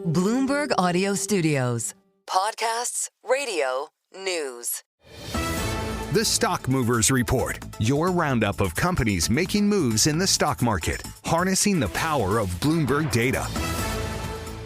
Bloomberg Audio Studios. Podcasts, radio, news. The Stock Movers Report, your roundup of companies making moves in the stock market, harnessing the power of Bloomberg data.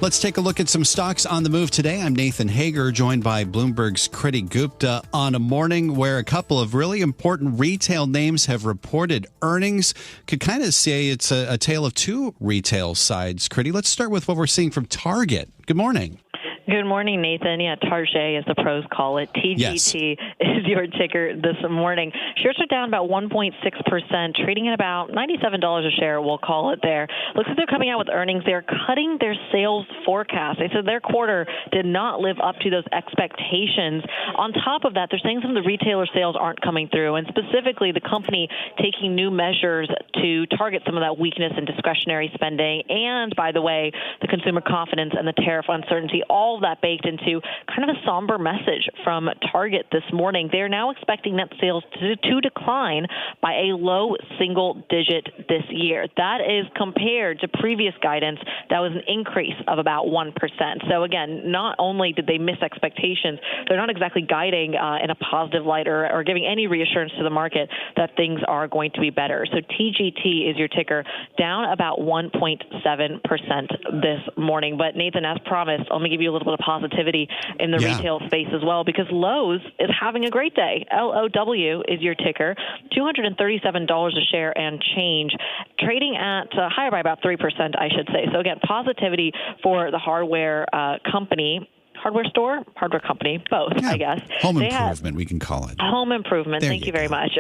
Let's take a look at some stocks on the move today. I'm Nathan Hager, joined by Bloomberg's Kriti Gupta on a morning where a couple of really important retail names have reported earnings. Could kind of say it's a tale of two retail sides. Kriti, let's start with what we're seeing from Target. Good morning. Good morning, Nathan. Yeah, Target, as the pros call it. TGT is your ticker this morning. Shares are down about 1.6%, trading at about $97 a share, we'll call it there. Looks like they're coming out with earnings. They're cutting their sales forecast. They said their quarter did not live up to those expectations. On top of that, they're saying some of the retailer sales aren't coming through, and specifically the company taking new measures to target some of that weakness in discretionary spending. And, by the way, the consumer confidence and the tariff uncertainty, all of that baked into kind of a somber message from Target this morning. They're now expecting net sales to decline by a low single digit this year. That is compared to previous guidance that was an increase of about 1%. So again, not only did they miss expectations, they're not exactly guiding in a positive light or giving any reassurance to the market that things are going to be better. So TGT is your ticker, down about 1.7% this morning. But Nathan, as promised, let me give you a little bit of positivity in the retail space as well, because Lowe's is having a great day. LOW is your ticker, $237 a share and change, trading at higher by about 3%, I should say. So again, positivity for the hardware company. Hardware store, hardware company, both, I guess. Home improvement, we can call it. Home improvement. Thank you very much.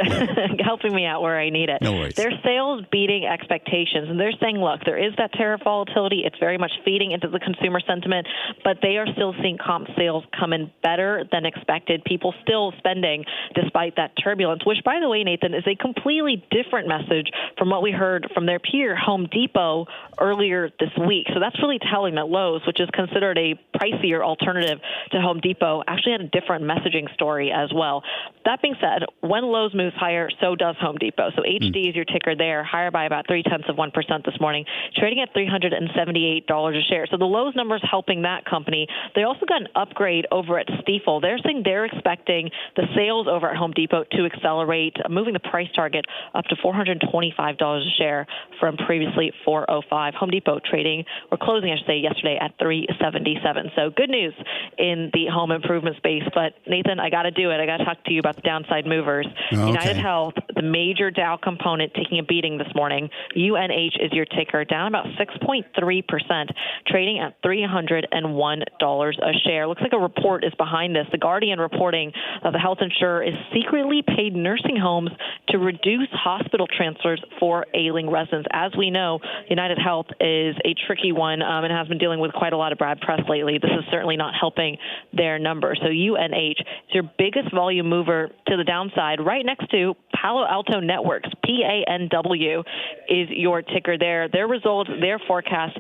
Helping me out where I need it. No worries. Their sales beating expectations. And they're saying, look, there is that tariff volatility. It's very much feeding into the consumer sentiment, but they are still seeing comp sales come in better than expected. People still spending despite that turbulence, which, by the way, Nathan, is a completely different message from what we heard from their peer, Home Depot, earlier this week. So that's really telling that Lowe's, which is considered a pricier alternative to Home Depot, actually had a different messaging story as well. That being said, when Lowe's moves higher, so does Home Depot. So HD is your ticker there, higher by about 0.3% this morning, trading at $378 a share. So the Lowe's numbers helping that company. They also got an upgrade over at Stifel. They're saying they're expecting the sales over at Home Depot to accelerate, moving the price target up to $425 a share from previously $405. Home Depot trading, or closing, I should say, yesterday at $377. So good news in the home improvement space. But Nathan, I got to do it. I got to talk to you about the downside movers. UnitedHealth, the major Dow component, taking a beating this morning. UNH is your ticker, down about 6.3%, trading at $301 a share. Looks like a report is behind this. The Guardian reporting that the health insurer is secretly paid nursing homes to reduce hospital transfers for ailing residents. As we know, UnitedHealth is a tricky one and has been dealing with quite a lot of bad press lately. This is certainly not helping their numbers. So UNH is your biggest volume mover to the downside, right next to Palo Alto Networks. PANW is your ticker there. Their results, their forecast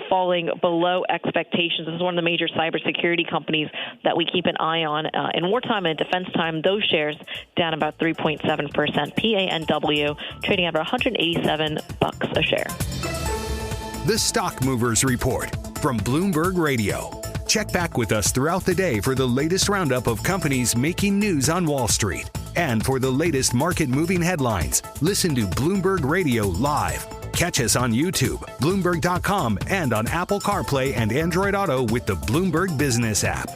falling below expectations. This is one of the major cybersecurity companies that we keep an eye on. In wartime and defense time, those shares down about 3.7%. PANW trading at about $187 a share. The Stock Movers Report from Bloomberg Radio. Check back with us throughout the day for the latest roundup of companies making news on Wall Street. And for the latest market-moving headlines, listen to Bloomberg Radio live. Catch us on YouTube, Bloomberg.com, and on Apple CarPlay and Android Auto with the Bloomberg Business app.